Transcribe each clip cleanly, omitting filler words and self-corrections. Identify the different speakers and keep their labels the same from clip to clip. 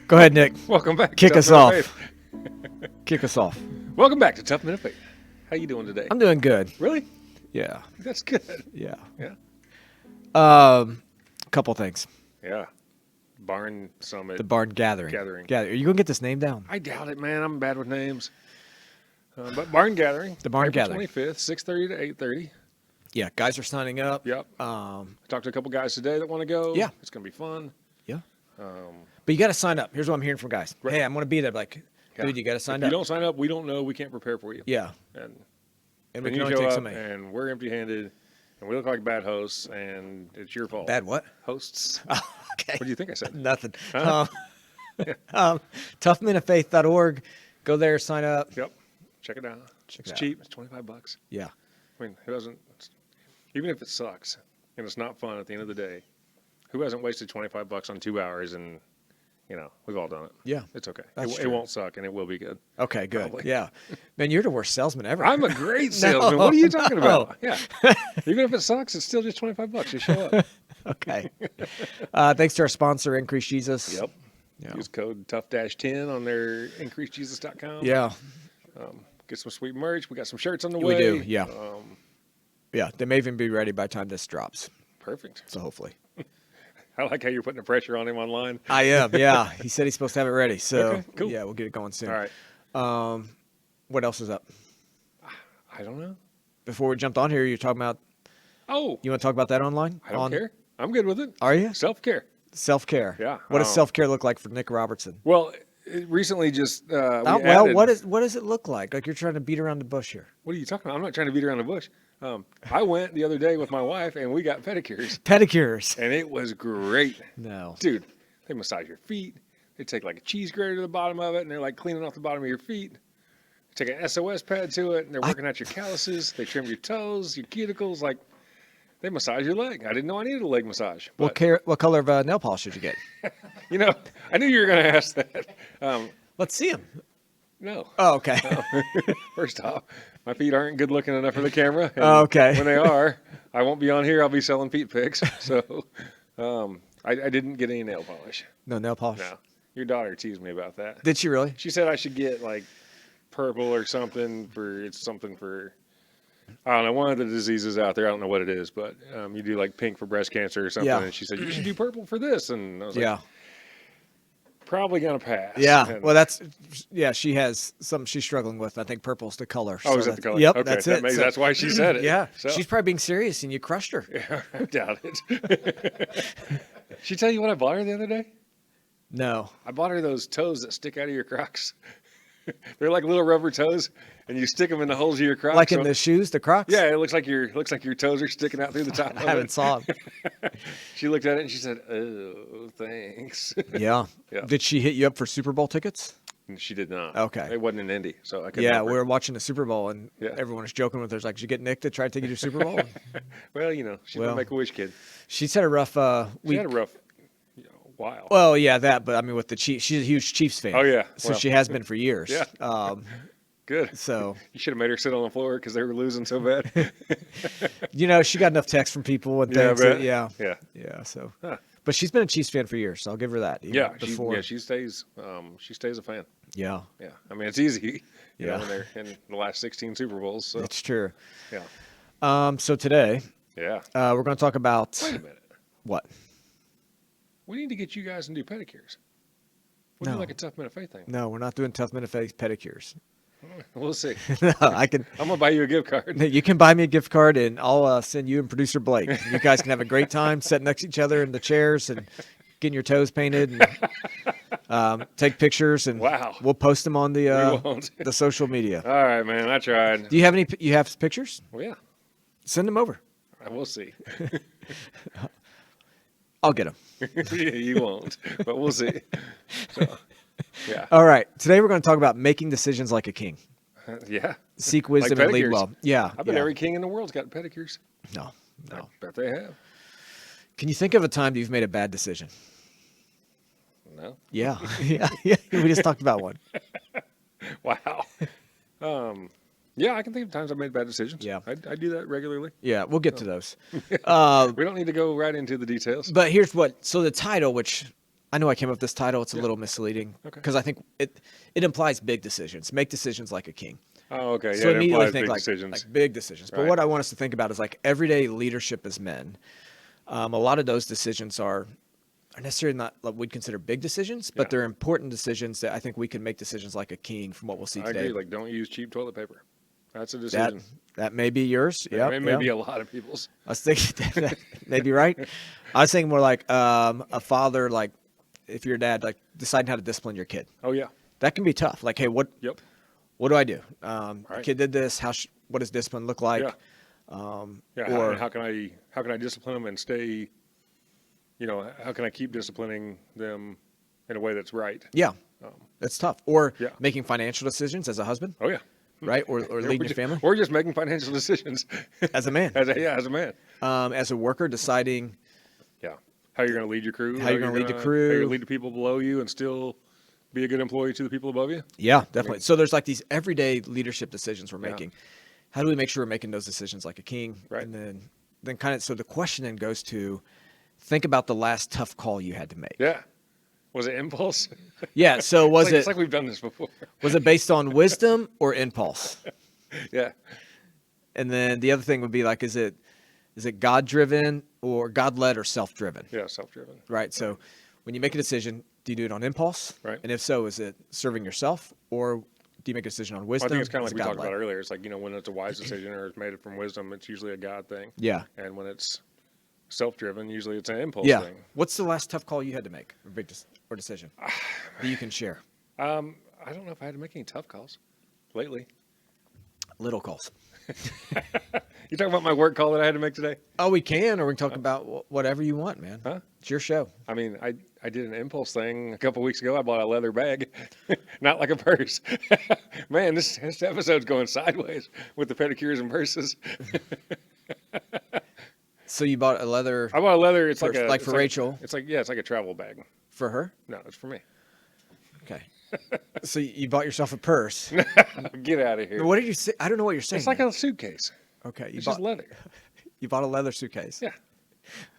Speaker 1: Go ahead, Nick.
Speaker 2: Welcome back.
Speaker 1: Kick
Speaker 2: to
Speaker 1: us
Speaker 2: Tough Men
Speaker 1: off.
Speaker 2: of Faith.
Speaker 1: Kick us off.
Speaker 2: Welcome back to Tough Men of Faith. How you doing today?
Speaker 1: I'm doing good.
Speaker 2: Really?
Speaker 1: Yeah.
Speaker 2: That's good.
Speaker 1: Yeah.
Speaker 2: Yeah.
Speaker 1: Couple things.
Speaker 2: Yeah. Barn Summit.
Speaker 1: The barn gathering.
Speaker 2: Gathering.
Speaker 1: Are you gonna get this name down?
Speaker 2: I doubt it, man. I'm bad with names. But Barn Gathering.
Speaker 1: The barn
Speaker 2: April
Speaker 1: gathering.
Speaker 2: 25th, 6:30 to 8:30.
Speaker 1: Yeah. Guys are signing up.
Speaker 2: Yep. Talked to a couple guys today that want to go.
Speaker 1: Yeah.
Speaker 2: It's gonna be fun.
Speaker 1: Yeah. But you got to sign up. Here's what I'm hearing from guys.
Speaker 2: Right.
Speaker 1: Hey, I'm gonna be there. Like,
Speaker 2: Yeah.
Speaker 1: dude, you got to sign
Speaker 2: If
Speaker 1: up.
Speaker 2: you don't sign up, we don't know. We can't prepare for you.
Speaker 1: Yeah.
Speaker 2: And
Speaker 1: And we
Speaker 2: then
Speaker 1: can
Speaker 2: you
Speaker 1: only
Speaker 2: show
Speaker 1: take
Speaker 2: up,
Speaker 1: so many.
Speaker 2: and we're empty-handed, and we look like bad hosts, and it's your fault.
Speaker 1: Bad what?
Speaker 2: Hosts.
Speaker 1: Okay.
Speaker 2: What do you think I said?
Speaker 1: Nothing.
Speaker 2: Huh?
Speaker 1: Toughmenoffaith.org. Go there, sign up.
Speaker 2: Yep. Check it out.
Speaker 1: Check
Speaker 2: It's
Speaker 1: it out.
Speaker 2: cheap. It's $25.
Speaker 1: Yeah.
Speaker 2: I mean, who doesn't? Even if it sucks and it's not fun at the end of the day, who hasn't wasted $25 on 2 hours? And we've all done it.
Speaker 1: Yeah.
Speaker 2: It's okay.
Speaker 1: That's
Speaker 2: It
Speaker 1: true.
Speaker 2: won't suck, and it will be good.
Speaker 1: Okay, good.
Speaker 2: Probably.
Speaker 1: Yeah. Man, you're the worst salesman ever.
Speaker 2: I'm a great salesman. What are you talking
Speaker 1: No.
Speaker 2: about? Yeah. Even if it sucks, it's still just $25. Just show up.
Speaker 1: Okay. Thanks to our sponsor, Increase Jesus.
Speaker 2: Yep.
Speaker 1: Yeah.
Speaker 2: Use code tough-10 on their increasejesus.com.
Speaker 1: Yeah.
Speaker 2: Get some sweet merch. We got some shirts on the
Speaker 1: We
Speaker 2: way.
Speaker 1: do, yeah. Yeah. They may even be ready by the time this drops.
Speaker 2: Perfect.
Speaker 1: So hopefully.
Speaker 2: I like how you're putting the pressure on him online.
Speaker 1: I am, yeah. He said he's supposed to have it ready. So
Speaker 2: Okay, cool.
Speaker 1: yeah, we'll get it going soon.
Speaker 2: All right.
Speaker 1: What else is up?
Speaker 2: I don't know.
Speaker 1: Before we jumped on here, you're talking about,
Speaker 2: Oh,
Speaker 1: you want to talk about that online?
Speaker 2: I don't care. I'm good with it.
Speaker 1: Are you?
Speaker 2: Self-care.
Speaker 1: Self-care.
Speaker 2: Yeah,
Speaker 1: What does self-care look like for Nick Robertson?
Speaker 2: Well, it recently just
Speaker 1: Well,
Speaker 2: added-
Speaker 1: what does it look like? Like you're trying to beat around the bush here.
Speaker 2: What are you talking about? I'm not trying to beat around the bush. I went the other day with my wife, and we got pedicures,
Speaker 1: Pedicures.
Speaker 2: and it was great.
Speaker 1: No.
Speaker 2: Dude, they massage your feet. They take like a cheese grater to the bottom of it, and they're like cleaning off the bottom of your feet. They take an SOS pad to it, and they're working out your calluses. They trim your toes, your cuticles. Like, they massage your leg. I didn't know I needed a leg massage. But,
Speaker 1: What color of nail polish did you get?
Speaker 2: I knew you were going to ask that.
Speaker 1: Let's see them.
Speaker 2: No.
Speaker 1: Oh, okay.
Speaker 2: First off, my feet aren't good looking enough for the camera. And
Speaker 1: Oh, okay.
Speaker 2: When they are, I won't be on here. I'll be selling feet pics. So I didn't get any nail polish.
Speaker 1: No nail polish.
Speaker 2: No. Your daughter teased me about that.
Speaker 1: Did she really?
Speaker 2: She said I should get like purple or something for I don't know, one of the diseases out there. I don't know what it is, but you do like pink for breast cancer or something.
Speaker 1: Yeah.
Speaker 2: And she said, you should do purple for this. And I was like,
Speaker 1: Yeah.
Speaker 2: probably going to pass.
Speaker 1: Yeah.
Speaker 2: And-
Speaker 1: Well, she has something she's struggling with. I think purple's the color.
Speaker 2: Oh, is that the color?
Speaker 1: Yep,
Speaker 2: Okay,
Speaker 1: that's it.
Speaker 2: That's why she said it.
Speaker 1: Yeah.
Speaker 2: So.
Speaker 1: She's probably being serious and you crushed her.
Speaker 2: Yeah, I doubt it. She tell you what I bought her the other day?
Speaker 1: No.
Speaker 2: I bought her those toes that stick out of your Crocs. They're like little rubber toes, and you stick them in the holes of your Crocs.
Speaker 1: Like in the shoes, the Crocs?
Speaker 2: Yeah, it looks like your toes are sticking out through the top.
Speaker 1: I haven't saw them.
Speaker 2: She looked at it and she said, "Oh, thanks."
Speaker 1: Yeah.
Speaker 2: Yeah.
Speaker 1: Did she hit you up for Super Bowl tickets?
Speaker 2: And she did not.
Speaker 1: Okay.
Speaker 2: It wasn't in Indy, so I couldn't.
Speaker 1: Yeah,
Speaker 2: offer.
Speaker 1: we were watching the Super Bowl and
Speaker 2: Yeah.
Speaker 1: everyone was joking with her. Like, did you get Nick to try to take you to Super Bowl?
Speaker 2: Well, she's
Speaker 1: Well,
Speaker 2: a Make-A-Wish kid.
Speaker 1: She's had a rough
Speaker 2: She
Speaker 1: week.
Speaker 2: had a rough while.
Speaker 1: Well, yeah, but I mean, with the Chiefs, she's a huge Chiefs fan.
Speaker 2: Oh, yeah.
Speaker 1: So
Speaker 2: Well,
Speaker 1: she has been for years.
Speaker 2: Yeah. Good.
Speaker 1: So,
Speaker 2: You should have made her sit on the floor because they were losing so bad.
Speaker 1: she got enough texts from people and
Speaker 2: Yeah, I
Speaker 1: things.
Speaker 2: bet.
Speaker 1: Yeah.
Speaker 2: Yeah.
Speaker 1: Yeah. So,
Speaker 2: Huh.
Speaker 1: but she's been a Chiefs fan for years. So I'll give her that. even
Speaker 2: Yeah,
Speaker 1: before.
Speaker 2: she stays. She stays a fan.
Speaker 1: Yeah.
Speaker 2: Yeah, I mean it's easy.
Speaker 1: Yeah.
Speaker 2: When they're in the last 16 Super Bowls. So
Speaker 1: It's true.
Speaker 2: yeah,
Speaker 1: So today,
Speaker 2: yeah.
Speaker 1: we're going to talk about
Speaker 2: Wait a minute.
Speaker 1: what?
Speaker 2: We need to get you guys to do pedicures. We'll
Speaker 1: No.
Speaker 2: do like a Tough Men of Faith thing.
Speaker 1: No, we're not doing Tough Men of Faith pedicures.
Speaker 2: We'll see.
Speaker 1: No, I can.
Speaker 2: I'm gonna buy you a gift card.
Speaker 1: You can buy me a gift card, and I'll send you and producer Blake. You guys can have a great time sitting next to each other in the chairs and getting your toes painted, and take pictures, and
Speaker 2: Wow.
Speaker 1: we'll post them on
Speaker 2: We
Speaker 1: the
Speaker 2: won't.
Speaker 1: the social media.
Speaker 2: All right, man. I tried.
Speaker 1: Do you have any? You have pictures?
Speaker 2: Well, yeah,
Speaker 1: Send them over.
Speaker 2: I will see.
Speaker 1: I'll get them.
Speaker 2: You won't, but we'll see. So, yeah,
Speaker 1: All right. Today we're going to talk about making decisions like a king.
Speaker 2: yeah.
Speaker 1: Seek wisdom and lead
Speaker 2: pedicures.
Speaker 1: well. Yeah.
Speaker 2: I bet
Speaker 1: yeah.
Speaker 2: every king in the world's got pedicures.
Speaker 1: No.
Speaker 2: I bet they have.
Speaker 1: Can you think of a time that you've made a bad decision?
Speaker 2: No.
Speaker 1: Yeah. Yeah. We just talked about one.
Speaker 2: Wow. Yeah, I can think of times I've made bad decisions.
Speaker 1: Yeah.
Speaker 2: I do that regularly.
Speaker 1: Yeah, we'll get to those.
Speaker 2: We don't need to go right into the details.
Speaker 1: But here's what. So the title, which I know I came up with this title. It's a
Speaker 2: Yeah.
Speaker 1: little misleading
Speaker 2: Okay.
Speaker 1: because I think it implies big decisions. Make decisions like a king.
Speaker 2: Oh, okay.
Speaker 1: So
Speaker 2: Yeah, it
Speaker 1: immediately
Speaker 2: implies
Speaker 1: think
Speaker 2: big
Speaker 1: like
Speaker 2: decisions.
Speaker 1: big decisions. But
Speaker 2: Right.
Speaker 1: what I want us to think about is like everyday leadership as men. A lot of those decisions are necessarily not what we'd consider big decisions, but
Speaker 2: Yeah.
Speaker 1: they're important decisions that I think we can make decisions like a king from what we'll see
Speaker 2: I
Speaker 1: today.
Speaker 2: agree. Like, don't use cheap toilet paper. That's a
Speaker 1: That
Speaker 2: decision.
Speaker 1: that may be yours.
Speaker 2: Yeah,
Speaker 1: Yeah,
Speaker 2: it may be a lot of people's.
Speaker 1: I was thinking that may be right. I was thinking more like a father, like if you're a dad, like deciding how to discipline your kid.
Speaker 2: Oh yeah.
Speaker 1: That can be tough. Like, hey, what
Speaker 2: Yep.
Speaker 1: do I do? The
Speaker 2: Right.
Speaker 1: kid did this. What does discipline look like?
Speaker 2: Yeah. Yeah.
Speaker 1: Or
Speaker 2: How can I discipline them and stay? How can I keep disciplining them in a way that's right?
Speaker 1: yeah, that's tough. Or
Speaker 2: Yeah.
Speaker 1: making financial decisions as a husband,
Speaker 2: Oh yeah.
Speaker 1: right? Or leading your family
Speaker 2: Or just making financial decisions
Speaker 1: as a man,
Speaker 2: as a man.
Speaker 1: as a worker, deciding
Speaker 2: Yeah. How you're going to lead your crew.
Speaker 1: How you're gonna lead the
Speaker 2: How you're
Speaker 1: crew.
Speaker 2: going to lead the people below you and still be a good employee to the people above you.
Speaker 1: Yeah, definitely. So there's like these everyday leadership decisions we're
Speaker 2: Yeah.
Speaker 1: making. How do we make sure we're making those decisions like a king?
Speaker 2: Right.
Speaker 1: And then kind of, so the question then goes to think about the last tough call you had to make.
Speaker 2: Yeah. Was it impulse?
Speaker 1: Yeah. So was
Speaker 2: It's like we've done this before.
Speaker 1: was it based on wisdom or impulse?
Speaker 2: Yeah.
Speaker 1: And then the other thing would be like, is it God driven or God led or self driven?
Speaker 2: Yeah. Self-driven.
Speaker 1: Right. So when you make a decision, do you do it on impulse?
Speaker 2: Right.
Speaker 1: And if so, is it serving yourself or do you make a decision on
Speaker 2: Well,
Speaker 1: wisdom?
Speaker 2: I think it's kind of
Speaker 1: Is
Speaker 2: like we
Speaker 1: it
Speaker 2: talked
Speaker 1: God-led?
Speaker 2: about earlier. It's like, when it's a wise decision or it's made from wisdom, it's usually a God thing.
Speaker 1: Yeah.
Speaker 2: And when it's self-driven, usually it's an impulse
Speaker 1: Yeah.
Speaker 2: thing.
Speaker 1: What's the last tough call you had to make or big or decision that you can share?
Speaker 2: I don't know if I had to make any tough calls lately.
Speaker 1: Little calls.
Speaker 2: You talking about my work call that I had to make today?
Speaker 1: Oh, we can, or we can talk about whatever you want, man.
Speaker 2: Huh?
Speaker 1: It's your show.
Speaker 2: I mean, I did an impulse thing a couple weeks ago. I bought a leather bag, not like a purse. Man, this episode's going sideways with the pedicures and purses.
Speaker 1: So you bought a leather
Speaker 2: I bought a leather. It's
Speaker 1: purse,
Speaker 2: like a
Speaker 1: like for Rachel,
Speaker 2: It's like a travel bag.
Speaker 1: for her.
Speaker 2: No, it's for me.
Speaker 1: Okay. So you bought yourself a purse.
Speaker 2: Get out of here.
Speaker 1: What did you say? I don't know what you're saying.
Speaker 2: It's like
Speaker 1: man.
Speaker 2: a suitcase.
Speaker 1: Okay.
Speaker 2: It's just leather.
Speaker 1: You bought a leather suitcase.
Speaker 2: Yeah.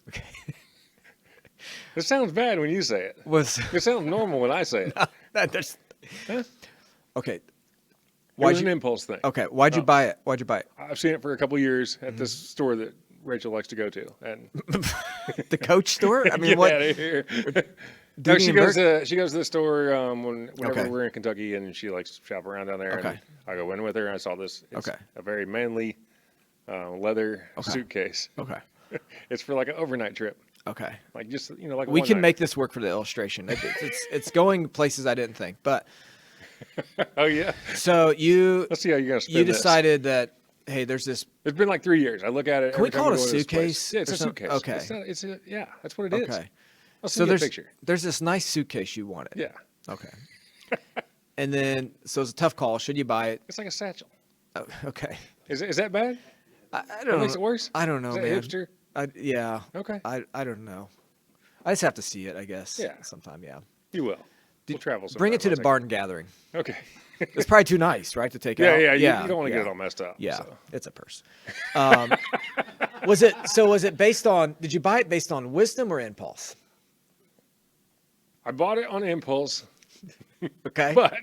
Speaker 1: Okay.
Speaker 2: It sounds bad when you say it.
Speaker 1: Was
Speaker 2: It sounds normal when I say it.
Speaker 1: there's,
Speaker 2: Huh?
Speaker 1: okay.
Speaker 2: It
Speaker 1: Why'd
Speaker 2: was
Speaker 1: you,
Speaker 2: an impulse thing.
Speaker 1: okay. Why'd you buy it? Why'd you buy it?
Speaker 2: I've seen it for a couple years at this
Speaker 1: Mm-hmm.
Speaker 2: store that Rachel likes to go to, and
Speaker 1: The Coach store? I mean,
Speaker 2: get
Speaker 1: what?
Speaker 2: out of here. No,
Speaker 1: Duty
Speaker 2: she
Speaker 1: and
Speaker 2: goes
Speaker 1: Burke?
Speaker 2: to the store whenever
Speaker 1: Okay.
Speaker 2: we're in Kentucky, and she likes to shop around down there.
Speaker 1: Okay.
Speaker 2: And I go in with her, and I saw this. It's
Speaker 1: Okay.
Speaker 2: a very manly leather
Speaker 1: Okay.
Speaker 2: suitcase.
Speaker 1: Okay.
Speaker 2: It's for like an overnight trip,
Speaker 1: Okay.
Speaker 2: like just like a
Speaker 1: We
Speaker 2: one
Speaker 1: can
Speaker 2: night.
Speaker 1: make this work for the illustration. It's going places I didn't think. But
Speaker 2: Oh yeah,
Speaker 1: so
Speaker 2: let's see how you're gonna spin
Speaker 1: you
Speaker 2: this.
Speaker 1: decided that, hey, there's this.
Speaker 2: It's been like 3 years. I look at it.
Speaker 1: Can we
Speaker 2: every time
Speaker 1: call it a
Speaker 2: go to this place.
Speaker 1: suitcase
Speaker 2: Yeah, it's
Speaker 1: or
Speaker 2: a
Speaker 1: something?
Speaker 2: suitcase.
Speaker 1: Okay.
Speaker 2: Yeah, that's what it is.
Speaker 1: Okay.
Speaker 2: I'll
Speaker 1: So
Speaker 2: send you a
Speaker 1: there's
Speaker 2: picture.
Speaker 1: there's this nice suitcase you wanted.
Speaker 2: Yeah,
Speaker 1: Okay. And then so it's a tough call. Should you buy it?
Speaker 2: it's like a satchel.
Speaker 1: Oh, okay.
Speaker 2: Is that bad?
Speaker 1: I
Speaker 2: That
Speaker 1: don't
Speaker 2: makes
Speaker 1: know.
Speaker 2: it worse.
Speaker 1: I don't know,
Speaker 2: Is that
Speaker 1: man.
Speaker 2: hipster?
Speaker 1: Yeah.
Speaker 2: Okay.
Speaker 1: I don't know. I just have to see it, I guess.
Speaker 2: Yeah.
Speaker 1: Sometime, yeah.
Speaker 2: You will. We'll travel.
Speaker 1: Bring it to
Speaker 2: sometime.
Speaker 1: the
Speaker 2: I'll
Speaker 1: barn gathering.
Speaker 2: take it. Okay.
Speaker 1: It's probably too nice, right, to take
Speaker 2: Yeah,
Speaker 1: out?
Speaker 2: yeah. You don't want to get it all messed up.
Speaker 1: Yeah,
Speaker 2: so.
Speaker 1: it's a purse. Was it based on? Did you buy it based on wisdom or impulse?
Speaker 2: I bought it on impulse,
Speaker 1: Okay.
Speaker 2: but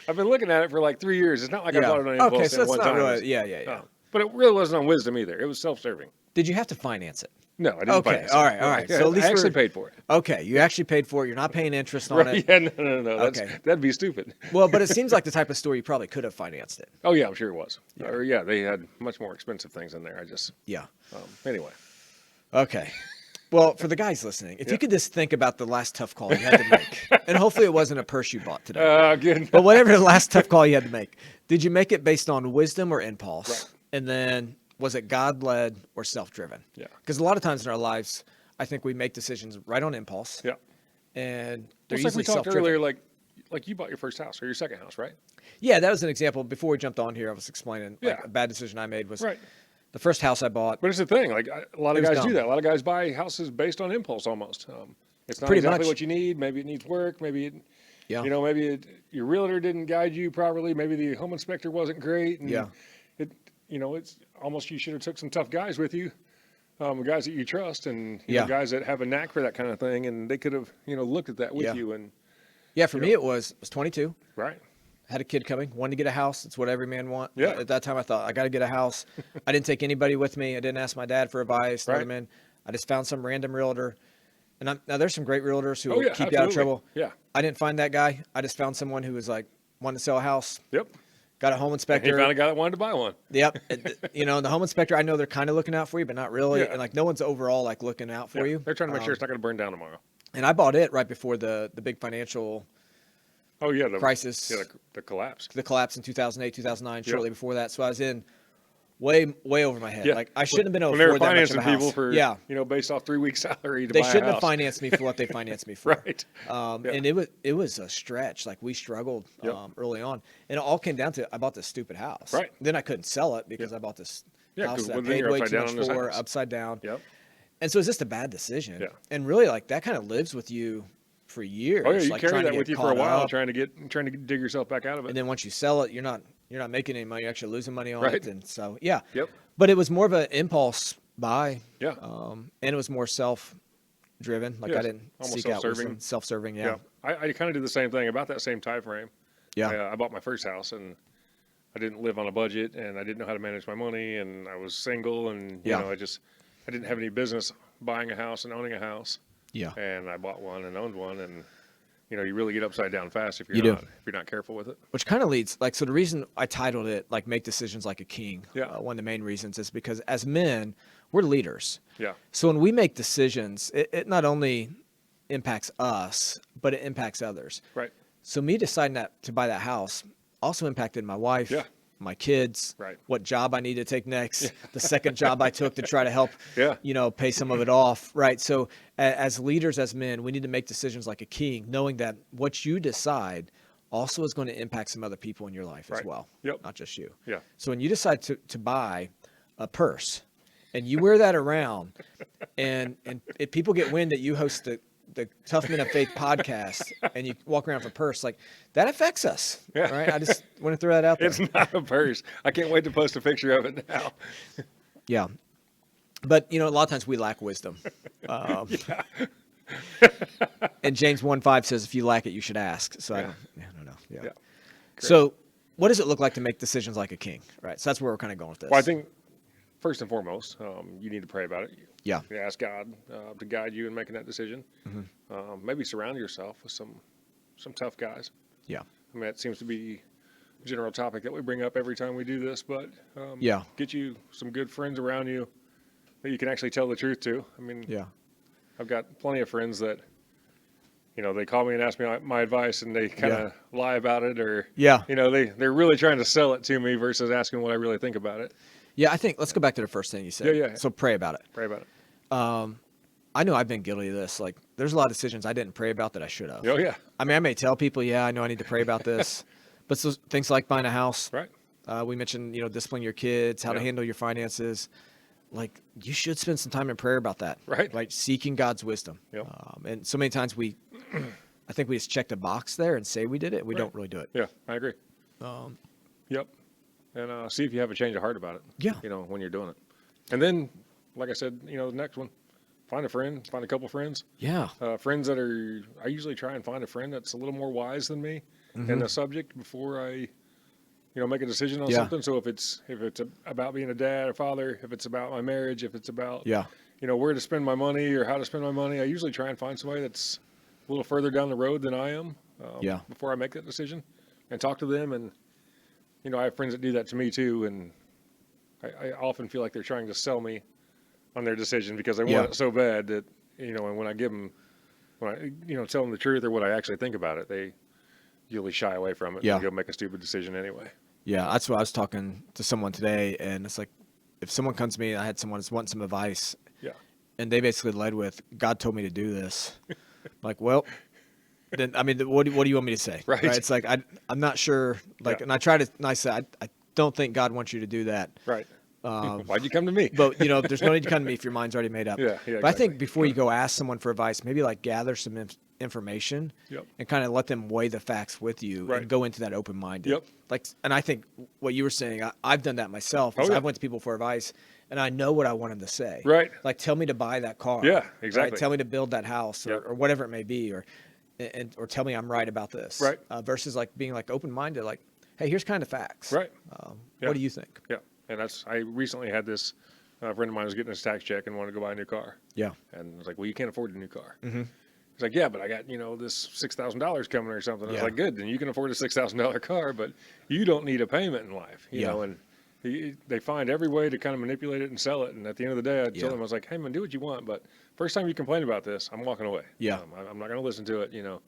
Speaker 2: I've been looking at it for like 3 years. It's not like I bought it on impulse
Speaker 1: Okay, so
Speaker 2: at
Speaker 1: it's
Speaker 2: one
Speaker 1: not
Speaker 2: time.
Speaker 1: really. Yeah.
Speaker 2: No. But it really wasn't on wisdom either. It was self-serving.
Speaker 1: Did you have to finance it?
Speaker 2: No, I didn't.
Speaker 1: Okay,
Speaker 2: finance it.
Speaker 1: all right.
Speaker 2: Yeah,
Speaker 1: So at least
Speaker 2: I actually
Speaker 1: we're-
Speaker 2: paid for it.
Speaker 1: Okay, you actually paid for it. You're not paying interest on
Speaker 2: Right?
Speaker 1: it.
Speaker 2: Yeah, no.
Speaker 1: Okay.
Speaker 2: That'd be stupid.
Speaker 1: Well, but it seems like the type of store you probably could have financed it.
Speaker 2: Oh yeah, I'm sure it was. Or yeah, they had much more expensive things in there. I just
Speaker 1: Yeah.
Speaker 2: anyway.
Speaker 1: Okay. Well, for the guys listening, if
Speaker 2: Yeah.
Speaker 1: you could just think about the last tough call you had to make, and hopefully it wasn't a purse you bought today,
Speaker 2: Good.
Speaker 1: but whatever the last tough call you had to make, did you make it based on wisdom or impulse?
Speaker 2: Right.
Speaker 1: And then was it God-led or self-driven?
Speaker 2: Yeah.
Speaker 1: Because a lot of times in our lives, I think we make decisions right on impulse,
Speaker 2: Yeah.
Speaker 1: and they're
Speaker 2: It's like we
Speaker 1: usually
Speaker 2: talked
Speaker 1: self-driven.
Speaker 2: earlier, like you bought your first house or your second house, right?
Speaker 1: Yeah, that was an example. Before we jumped on here, I was explaining like,
Speaker 2: Yeah.
Speaker 1: a bad decision I made was
Speaker 2: Right.
Speaker 1: the first house I bought.
Speaker 2: But it's the thing. Like a lot of
Speaker 1: It was
Speaker 2: guys do
Speaker 1: dumb.
Speaker 2: that. A lot of guys buy houses based on impulse almost. It's not
Speaker 1: Pretty
Speaker 2: exactly
Speaker 1: much.
Speaker 2: what you need. Maybe it needs work. Maybe it,
Speaker 1: Yeah.
Speaker 2: your realtor didn't guide you properly. Maybe the home inspector wasn't great. And
Speaker 1: Yeah.
Speaker 2: it's almost you should have took some tough guys with you guys that you trust, and
Speaker 1: Yeah.
Speaker 2: guys that have a knack for that kind of thing, and they could have looked at that with
Speaker 1: Yeah.
Speaker 2: you, and
Speaker 1: Yeah, for me, it was 22.
Speaker 2: right,
Speaker 1: Had a kid coming, wanted to get a house. It's what every man wants.
Speaker 2: Yeah.
Speaker 1: At that time, I thought, I got to get a house. I didn't take anybody with me. I didn't ask my dad for advice.
Speaker 2: Right.
Speaker 1: Right. Man, I just found some random realtor. And now there's some great realtors who
Speaker 2: Oh,
Speaker 1: will
Speaker 2: yeah,
Speaker 1: keep you out of
Speaker 2: absolutely.
Speaker 1: trouble.
Speaker 2: Yeah.
Speaker 1: I didn't find that guy. I just found someone who was like, wanted to sell a house.
Speaker 2: Yep.
Speaker 1: Got a home
Speaker 2: And he
Speaker 1: inspector.
Speaker 2: found a guy that wanted to buy one.
Speaker 1: Yep. The home inspector, I know they're kind of looking out for you, but not really.
Speaker 2: Yeah.
Speaker 1: And like no one's overall like looking out for
Speaker 2: Yeah.
Speaker 1: you.
Speaker 2: They're trying to make sure it's not going to burn down tomorrow.
Speaker 1: And I bought it right before the big financial
Speaker 2: Oh yeah, the
Speaker 1: crisis.
Speaker 2: Yeah, the collapse.
Speaker 1: The collapse in 2008, 2009,
Speaker 2: Yep.
Speaker 1: shortly before that. So I was in way over my head.
Speaker 2: Yeah.
Speaker 1: Like I shouldn't have been able
Speaker 2: When
Speaker 1: to
Speaker 2: they were
Speaker 1: afford that much of
Speaker 2: financing
Speaker 1: a house.
Speaker 2: people for
Speaker 1: yeah.
Speaker 2: based off 3 weeks salary to
Speaker 1: They
Speaker 2: buy a
Speaker 1: shouldn't have
Speaker 2: house.
Speaker 1: financed me for what they financed me for.
Speaker 2: Right. Yeah.
Speaker 1: And it was a stretch. Like we struggled
Speaker 2: Yep.
Speaker 1: early on, and it all came down to I bought this stupid house.
Speaker 2: Right.
Speaker 1: Then I couldn't sell it because I bought this
Speaker 2: Yeah,
Speaker 1: house
Speaker 2: 'cause
Speaker 1: that I
Speaker 2: then
Speaker 1: paid
Speaker 2: you're
Speaker 1: way
Speaker 2: upside
Speaker 1: too
Speaker 2: down
Speaker 1: much
Speaker 2: on this
Speaker 1: for,
Speaker 2: house.
Speaker 1: upside down.
Speaker 2: Yep.
Speaker 1: And so it's just a bad decision.
Speaker 2: Yeah.
Speaker 1: And really, like that kind of lives with you for years.
Speaker 2: Oh yeah, you
Speaker 1: like,
Speaker 2: carry
Speaker 1: trying to
Speaker 2: that with
Speaker 1: get
Speaker 2: you for a
Speaker 1: caught
Speaker 2: while,
Speaker 1: up.
Speaker 2: trying to dig yourself back out of it.
Speaker 1: And then once you sell it, you're not making any money. You're actually losing money on
Speaker 2: Right.
Speaker 1: it. And so yeah.
Speaker 2: Yep.
Speaker 1: But it was more of an impulse buy.
Speaker 2: Yeah.
Speaker 1: And it was more self-driven. Like
Speaker 2: Yes,
Speaker 1: I didn't
Speaker 2: almost
Speaker 1: seek out
Speaker 2: self-serving.
Speaker 1: wisdom. Self-serving.
Speaker 2: Yeah. I kind of did the same thing about that same time frame.
Speaker 1: Yeah.
Speaker 2: I bought my first house, and I didn't live on a budget, and I didn't know how to manage my money, and I was single, and
Speaker 1: Yeah.
Speaker 2: I didn't have any business buying a house and owning a house,
Speaker 1: Yeah.
Speaker 2: and I bought one and owned one, and you really get upside down fast if
Speaker 1: You do.
Speaker 2: if you're not careful with it.
Speaker 1: Which kind of leads, like, so the reason I titled it, like, Make Decisions Like a King,
Speaker 2: Yeah.
Speaker 1: one of the main reasons is because as men, we're leaders.
Speaker 2: Yeah.
Speaker 1: So when we make decisions, it not only impacts us, but it impacts others.
Speaker 2: Right.
Speaker 1: So me deciding to buy that house also impacted my wife,
Speaker 2: Yeah.
Speaker 1: my kids,
Speaker 2: Right.
Speaker 1: what job I need to take next, the second job I took to try to help,
Speaker 2: Yeah.
Speaker 1: pay some of it off, right? So as leaders, as men, we need to make decisions like a king, knowing that what you decide also is going to impact some other people in your life as
Speaker 2: Right.
Speaker 1: well,
Speaker 2: Yep.
Speaker 1: not just you.
Speaker 2: Yeah.
Speaker 1: So when you decide to buy a purse and you wear that around and if people get wind that you host the Tough Men of Faith podcast and you walk around with a purse, like that affects us.
Speaker 2: Yeah.
Speaker 1: Right. I just want to throw that out there.
Speaker 2: It's not a purse. I can't wait to post a picture of it now.
Speaker 1: Yeah. But, a lot of times we lack wisdom. And James 1:5 says, if you lack it, you should ask. So I don't know. Yeah.
Speaker 2: Yeah.
Speaker 1: So what does it look like to make decisions like a king? Right. So that's where we're kind of going with this.
Speaker 2: Well, I think first and foremost, you need to pray about it.
Speaker 1: Yeah.
Speaker 2: You ask God to guide you in making that decision. Maybe surround yourself with some tough guys.
Speaker 1: Yeah.
Speaker 2: I mean, that seems to be a general topic that we bring up every time we do this, but
Speaker 1: Yeah.
Speaker 2: get you some good friends around you that you can actually tell the truth to. I mean,
Speaker 1: Yeah.
Speaker 2: I've got plenty of friends that, they call me and ask me my advice, and they kind of lie about it, or,
Speaker 1: Yeah.
Speaker 2: they're really trying to sell it to me versus asking what I really think about it.
Speaker 1: Yeah. I think let's go back to the first thing you said.
Speaker 2: Yeah.
Speaker 1: So pray about it.
Speaker 2: Pray about it.
Speaker 1: I know I've been guilty of this. Like there's a lot of decisions I didn't pray about that I should have.
Speaker 2: Oh, yeah.
Speaker 1: I mean, I may tell people, I know I need to pray about this, but so things like buying a house,
Speaker 2: Right.
Speaker 1: we mentioned, disciplining your kids, how to
Speaker 2: Yeah.
Speaker 1: handle your finances. Like you should spend some time in prayer about that.
Speaker 2: Right.
Speaker 1: Like seeking God's wisdom.
Speaker 2: Yep.
Speaker 1: And so many times I think we just checked a box there and say we did it. We
Speaker 2: Right.
Speaker 1: don't really do it.
Speaker 2: Yeah, I agree. Yep. And see if you have a change of heart about it.
Speaker 1: Yeah.
Speaker 2: When you're doing it. And then, like I said, the next one, find a friend, find a couple friends.
Speaker 1: Yeah.
Speaker 2: Friends that I usually try and find a friend that's a little more wise than me in the subject before I, make a decision on
Speaker 1: Yeah.
Speaker 2: something. So if it's about being a dad or father, if it's about my marriage, if it's about,
Speaker 1: Yeah.
Speaker 2: where to spend my money or how to spend my money, I usually try and find somebody that's a little further down the road than I am before I make that decision and talk to them. And, I have friends that do that to me too. And I often feel like they're trying to sell me on their decision because they want it so bad that, and when I tell them the truth or what I actually think about it, they usually shy away from it and go make a stupid decision anyway.
Speaker 1: Yeah. That's what I was talking to someone today. And it's like, if someone comes to me, I had someone that's wanting some advice.
Speaker 2: Yeah.
Speaker 1: And they basically led with, God told me to do this. Like, well, then, I mean, what do you want me to say?
Speaker 2: Right.
Speaker 1: It's like, I'm not sure. Like, and I said, I don't think God wants you to do that.
Speaker 2: Right. Why'd you come to me?
Speaker 1: But, there's no need to come to me if your mind's already made up.
Speaker 2: Yeah,
Speaker 1: But I think before you go ask someone for advice, maybe like gather some information
Speaker 2: Yep.
Speaker 1: and kind of let them weigh the facts with you
Speaker 2: Right.
Speaker 1: and go into that open-minded.
Speaker 2: Yep.
Speaker 1: Like, and I think what you were saying, I've done that myself. Is
Speaker 2: Oh, yeah.
Speaker 1: I've went to people for advice and I know what I want them to say.
Speaker 2: Right.
Speaker 1: Like, tell me to buy that car.
Speaker 2: Yeah,
Speaker 1: right?
Speaker 2: exactly.
Speaker 1: Tell me to build that house
Speaker 2: Yep.
Speaker 1: or whatever it may be, or tell me I'm right about this.
Speaker 2: Right.
Speaker 1: Versus like being like open-minded, like, hey, here's kind of facts.
Speaker 2: Right. Yeah.
Speaker 1: What do you think?
Speaker 2: Yeah. And I recently had this friend of mine was getting his tax check and wanted to go buy a new car.
Speaker 1: Yeah.
Speaker 2: And I was like, well, you can't afford a new car.
Speaker 1: Mm-hmm.
Speaker 2: He's like, yeah, but I got, this $6,000 coming or something. I was
Speaker 1: Yeah.
Speaker 2: like, good, then you can afford a $6,000 car, but you don't need a payment in life, you know, and they find every way to kind of manipulate it and sell it. And at the end of the day, I told him, I was like, hey man, do what you want. But first time you complain about this, I'm walking away.
Speaker 1: Yeah.
Speaker 2: I'm not going to listen to it, and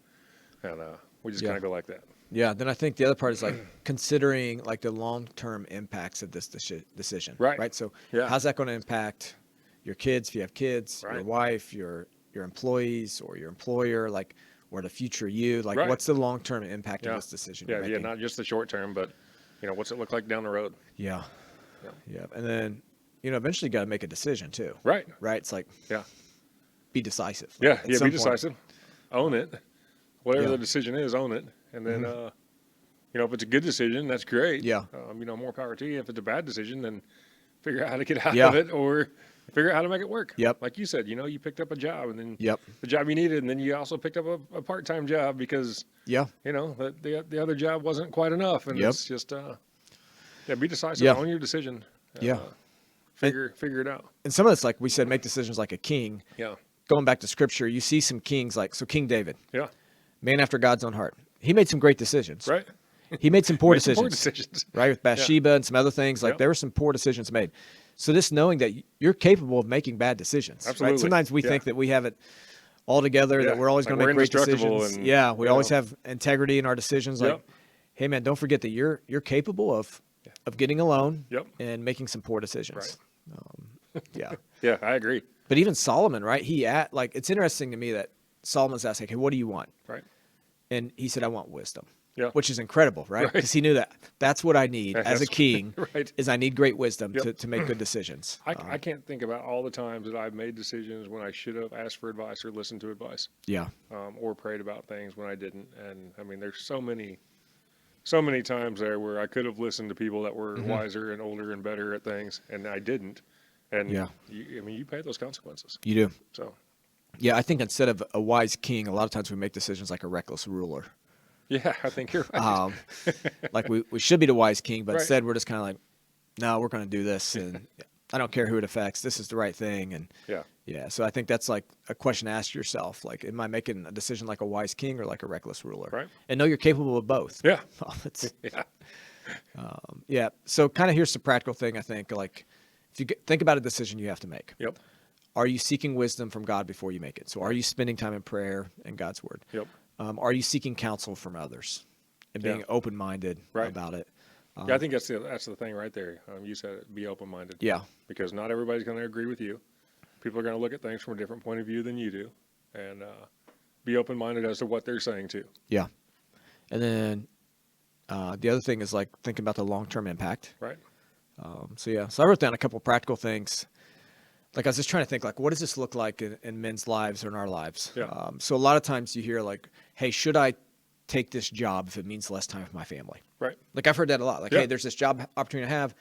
Speaker 2: we just kind of go like that.
Speaker 1: Yeah. Then I think the other part is like considering like the long-term impacts of this decision.
Speaker 2: Right.
Speaker 1: Right. So
Speaker 2: Yeah.
Speaker 1: how's that going to impact your kids, if you have kids, your
Speaker 2: Right.
Speaker 1: wife, your employees or your employer, like, or the future you, like,
Speaker 2: Right.
Speaker 1: what's the long-term impact
Speaker 2: Yeah.
Speaker 1: of this decision
Speaker 2: Yeah.
Speaker 1: you're
Speaker 2: Yeah.
Speaker 1: making?
Speaker 2: Not just the short term, but, what's it look like down the road?
Speaker 1: Yeah.
Speaker 2: Yeah.
Speaker 1: Yeah. And then, eventually you got to make a decision too.
Speaker 2: Right.
Speaker 1: Right. It's like,
Speaker 2: Yeah.
Speaker 1: be decisive.
Speaker 2: Yeah.
Speaker 1: At
Speaker 2: Yeah.
Speaker 1: some
Speaker 2: Be
Speaker 1: point.
Speaker 2: decisive. Own it. Whatever
Speaker 1: Yeah.
Speaker 2: the decision is, own it. And then, if it's a good decision, that's great.
Speaker 1: Yeah.
Speaker 2: More power to you. If it's a bad decision, then figure out how to get out
Speaker 1: Yeah.
Speaker 2: of it or figure out how to make it work.
Speaker 1: Yep.
Speaker 2: Like you said, you picked up a job and then
Speaker 1: Yep.
Speaker 2: the job you needed, and then you also picked up a part-time job because,
Speaker 1: Yeah.
Speaker 2: the other job wasn't quite enough. And
Speaker 1: Yep.
Speaker 2: it's just, be decisive.
Speaker 1: Yeah.
Speaker 2: Own your decision.
Speaker 1: Yeah.
Speaker 2: Figure it out.
Speaker 1: And some of it's like we said, make decisions like a king.
Speaker 2: Yeah.
Speaker 1: Going back to scripture, you see some kings so King David,
Speaker 2: Yeah.
Speaker 1: man after God's own heart. He made some great decisions.
Speaker 2: Right.
Speaker 1: He made some poor
Speaker 2: Make some
Speaker 1: decisions.
Speaker 2: poor decisions.
Speaker 1: Right, with Bathsheba and some other things. Like
Speaker 2: Yep.
Speaker 1: there were some poor decisions made. So just knowing that you're capable of making bad decisions.
Speaker 2: Absolutely.
Speaker 1: Right? Sometimes we
Speaker 2: Yeah.
Speaker 1: think that we have it all together,
Speaker 2: Yeah.
Speaker 1: that we're always
Speaker 2: Like
Speaker 1: going to
Speaker 2: we're
Speaker 1: make great
Speaker 2: indestructible
Speaker 1: decisions.
Speaker 2: and,
Speaker 1: Yeah, we
Speaker 2: you
Speaker 1: always
Speaker 2: know.
Speaker 1: have integrity in our decisions. Like,
Speaker 2: Yep.
Speaker 1: hey man, don't forget that you're capable of getting alone
Speaker 2: Yep.
Speaker 1: and making some poor decisions. Yeah.
Speaker 2: Yeah. I agree.
Speaker 1: But even Solomon, right? It's interesting to me that Solomon's asking, "Hey, what do you want?"
Speaker 2: Right.
Speaker 1: And he said, "I want wisdom."
Speaker 2: Yeah.
Speaker 1: Which is incredible, right?
Speaker 2: Right.
Speaker 1: Because he knew that's what I need as a
Speaker 2: That's-
Speaker 1: king.
Speaker 2: Right.
Speaker 1: Is I need great wisdom
Speaker 2: Yep.
Speaker 1: to make good decisions.
Speaker 2: I can't think about all the times that I've made decisions when I should have asked for advice or listened to advice,
Speaker 1: Yeah.
Speaker 2: or prayed about things when I didn't. And I mean, there's so many times there where I could have listened to people that were wiser and older and better at things, and I didn't. And
Speaker 1: Yeah.
Speaker 2: you pay those consequences.
Speaker 1: You do.
Speaker 2: So
Speaker 1: Yeah, I think instead of a wise king, a lot of times we make decisions like a reckless ruler.
Speaker 2: yeah, I think you're right.
Speaker 1: Like we should be the wise king, but
Speaker 2: Right.
Speaker 1: instead we're just kind of like, no, we're going to do this, and I don't care who it affects. This is the right thing, and
Speaker 2: Yeah.
Speaker 1: So I think that's like a question to ask yourself: like, am I making a decision like a wise king or like a reckless ruler?
Speaker 2: Right.
Speaker 1: And know you're capable of both.
Speaker 2: Yeah.
Speaker 1: It's,
Speaker 2: Yeah.
Speaker 1: yeah. So kind of here's the practical thing. I think like if you think about a decision you have to make.
Speaker 2: Yep.
Speaker 1: Are you seeking wisdom from God before you make it? So are you spending time in prayer and God's word?
Speaker 2: Yep.
Speaker 1: Are you seeking counsel from others and being
Speaker 2: Yeah.
Speaker 1: open-minded
Speaker 2: Right.
Speaker 1: about it?
Speaker 2: Yeah, I think that's the thing right there. You said it, be open-minded.
Speaker 1: Yeah.
Speaker 2: Because not everybody's going to agree with you. People are going to look at things from a different point of view than you do, and be open-minded as to what they're saying too.
Speaker 1: Yeah. And then the other thing is like thinking about the long-term impact.
Speaker 2: Right.
Speaker 1: So I wrote down a couple of practical things. Like I was just trying to think like, what does this look like in men's lives or in our lives?
Speaker 2: Yeah.
Speaker 1: So a lot of times you hear like, hey, should I take this job if it means less time with my family?
Speaker 2: Right.
Speaker 1: Like I've heard that a lot. Like,
Speaker 2: Yeah.
Speaker 1: hey, there's this job opportunity I have, it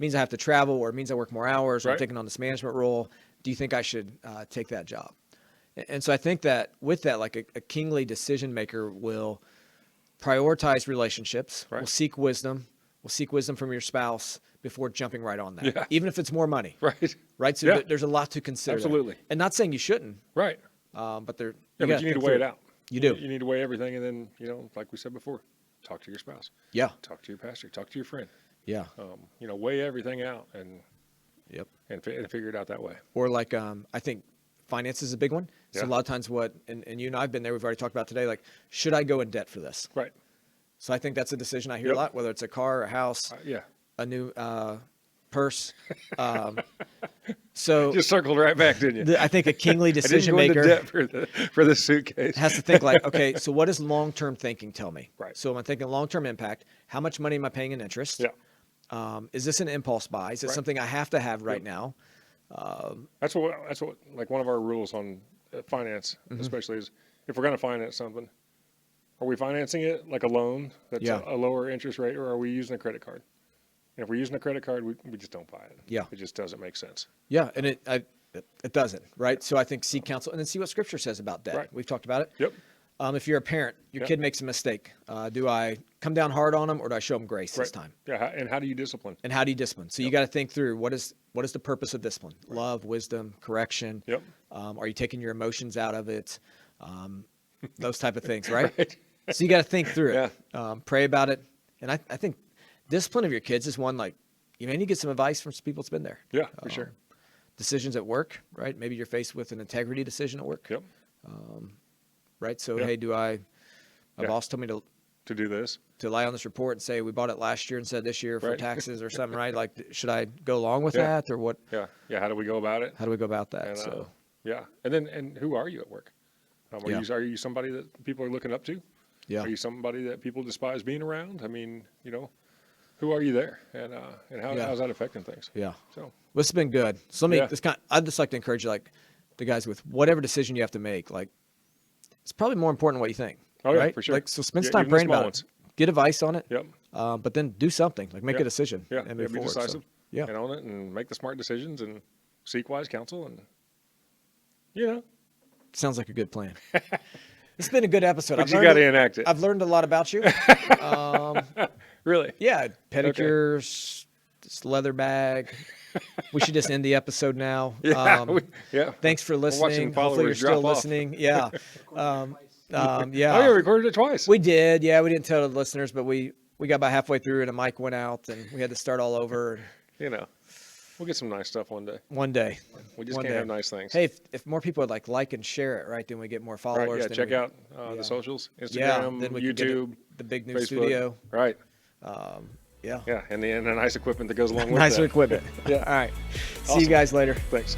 Speaker 1: means I have to travel, or it means I work more hours, or I'm
Speaker 2: Right.
Speaker 1: taking on this management role. Do you think I should take that job? And so I think that with that, like a kingly decision maker will prioritize relationships,
Speaker 2: Right.
Speaker 1: will seek wisdom from your spouse before jumping right on that,
Speaker 2: Yeah.
Speaker 1: even if it's more money,
Speaker 2: Right.
Speaker 1: right? So
Speaker 2: Yeah.
Speaker 1: there's a lot to consider. there.
Speaker 2: Absolutely.
Speaker 1: And not saying you shouldn't,
Speaker 2: Right.
Speaker 1: but there.
Speaker 2: Yeah, but you need to weigh it out.
Speaker 1: You do.
Speaker 2: You need to weigh everything, and then like we said before, talk to your spouse,
Speaker 1: Yeah.
Speaker 2: talk to your pastor, talk to your friend.
Speaker 1: Yeah.
Speaker 2: Weigh everything out and
Speaker 1: Yep.
Speaker 2: and figure it out that way.
Speaker 1: Or like, I think finance is a big one. So
Speaker 2: Yeah.
Speaker 1: a lot of times and you and I've been there, we've already talked about today, like, should I go in debt for this?
Speaker 2: Right.
Speaker 1: So I think that's a decision I hear
Speaker 2: Yep.
Speaker 1: a lot, whether it's a car, a house,
Speaker 2: Yeah.
Speaker 1: a new purse. So
Speaker 2: Just circled right back, didn't you?
Speaker 1: I think a kingly
Speaker 2: I didn't
Speaker 1: decision
Speaker 2: go into
Speaker 1: maker
Speaker 2: debt for the suitcase.
Speaker 1: has to think like, okay, so what does long-term thinking tell me?
Speaker 2: Right.
Speaker 1: So am I thinking long-term impact? How much money am I paying in interest?
Speaker 2: Yeah.
Speaker 1: Is this an impulse buy? Is it
Speaker 2: Right.
Speaker 1: something I have to have right
Speaker 2: Yep.
Speaker 1: now?
Speaker 2: That's what like one of our rules on finance,
Speaker 1: Mm-hmm.
Speaker 2: especially is if we're going to finance something, are we financing it like a loan that's
Speaker 1: Yeah.
Speaker 2: a lower interest rate, or are we using a credit card? And if we're using a credit card, we just don't buy it.
Speaker 1: Yeah.
Speaker 2: It just doesn't make sense.
Speaker 1: Yeah, and it doesn't, right? So I think seek counsel and then see what Scripture says about debt.
Speaker 2: Right.
Speaker 1: We've talked about it.
Speaker 2: Yep.
Speaker 1: If you're a parent, your
Speaker 2: Yep.
Speaker 1: kid makes a mistake. Do I come down hard on them or do I show them grace this
Speaker 2: Right.
Speaker 1: time?
Speaker 2: Yeah. And how do you discipline?
Speaker 1: And how do you discipline? So you got to think through what is the purpose of discipline? Love, wisdom, correction.
Speaker 2: Yep.
Speaker 1: Are you taking your emotions out of it? Those type of things, right?
Speaker 2: Right.
Speaker 1: So you got to think through it.
Speaker 2: Yeah.
Speaker 1: Pray about it. And I think discipline of your kids is one, like, you may need to get some advice from some people that's been there.
Speaker 2: Yeah, for sure.
Speaker 1: Decisions at work, right? Maybe you're faced with an integrity decision at work,
Speaker 2: Yep.
Speaker 1: right? So,
Speaker 2: Yeah.
Speaker 1: hey, my
Speaker 2: Yeah.
Speaker 1: boss told me
Speaker 2: To do this.
Speaker 1: to lie on this report and say we bought it last year instead of this year for
Speaker 2: Right.
Speaker 1: taxes or something, right? Like, should I go along with
Speaker 2: Yeah.
Speaker 1: that or what?
Speaker 2: Yeah. Yeah. How do we go about it?
Speaker 1: How do we go about that?
Speaker 2: And,
Speaker 1: So,
Speaker 2: yeah. And who are you at work?
Speaker 1: Yeah.
Speaker 2: Are you somebody that people are looking up to?
Speaker 1: yeah,
Speaker 2: Are you somebody that people despise being around? I mean, who are you there? And
Speaker 1: Yeah.
Speaker 2: how's that affecting things?
Speaker 1: yeah.
Speaker 2: So,
Speaker 1: Well, it's been good. So let me,
Speaker 2: Yeah.
Speaker 1: I'd just like to encourage you, like the guys with whatever decision you have to make, like it's probably more important than what you think.
Speaker 2: Oh, yeah,
Speaker 1: right?
Speaker 2: for sure.
Speaker 1: Like, so spend
Speaker 2: Yeah,
Speaker 1: some time
Speaker 2: even the
Speaker 1: praying
Speaker 2: small
Speaker 1: about
Speaker 2: ones.
Speaker 1: it. Get advice on it.
Speaker 2: yep.
Speaker 1: But then do something, like make
Speaker 2: Yeah.
Speaker 1: a decision
Speaker 2: Yeah.
Speaker 1: and
Speaker 2: Yeah,
Speaker 1: move
Speaker 2: be
Speaker 1: forward. So,
Speaker 2: decisive.
Speaker 1: yeah.
Speaker 2: And own it and make the smart decisions and seek wise counsel and,
Speaker 1: Sounds like a good plan. It's been a good episode.
Speaker 2: but you got to enact it.
Speaker 1: I've learned a lot about you.
Speaker 2: Really?
Speaker 1: Yeah, pedicures, this leather bag. We should just end the episode now.
Speaker 2: Yeah. Yeah.
Speaker 1: Thanks for
Speaker 2: watching
Speaker 1: listening. Hopefully you're
Speaker 2: followers
Speaker 1: still
Speaker 2: drop off.
Speaker 1: listening. Yeah.
Speaker 2: Oh,
Speaker 1: Yeah.
Speaker 2: yeah, recorded it twice.
Speaker 1: We did. Yeah, we didn't tell the listeners, but we got about halfway through and a mic went out and we had to start all over.
Speaker 2: We'll get some nice stuff one day.
Speaker 1: One day.
Speaker 2: We just
Speaker 1: One
Speaker 2: can't
Speaker 1: day.
Speaker 2: have nice things.
Speaker 1: Hey, if more people would like and share it, right, then we get more followers.
Speaker 2: right, yeah,
Speaker 1: then
Speaker 2: check
Speaker 1: we-
Speaker 2: out
Speaker 1: yeah.
Speaker 2: the socials,
Speaker 1: Yeah,
Speaker 2: Instagram,
Speaker 1: then we can get
Speaker 2: YouTube,
Speaker 1: the big new
Speaker 2: Facebook.
Speaker 1: studio.
Speaker 2: Right.
Speaker 1: Yeah.
Speaker 2: Yeah, and the nice equipment that goes along with
Speaker 1: Nicer
Speaker 2: that.
Speaker 1: equipment.
Speaker 2: Yeah.
Speaker 1: All right. See you
Speaker 2: Awesome.
Speaker 1: guys later.
Speaker 2: Thanks.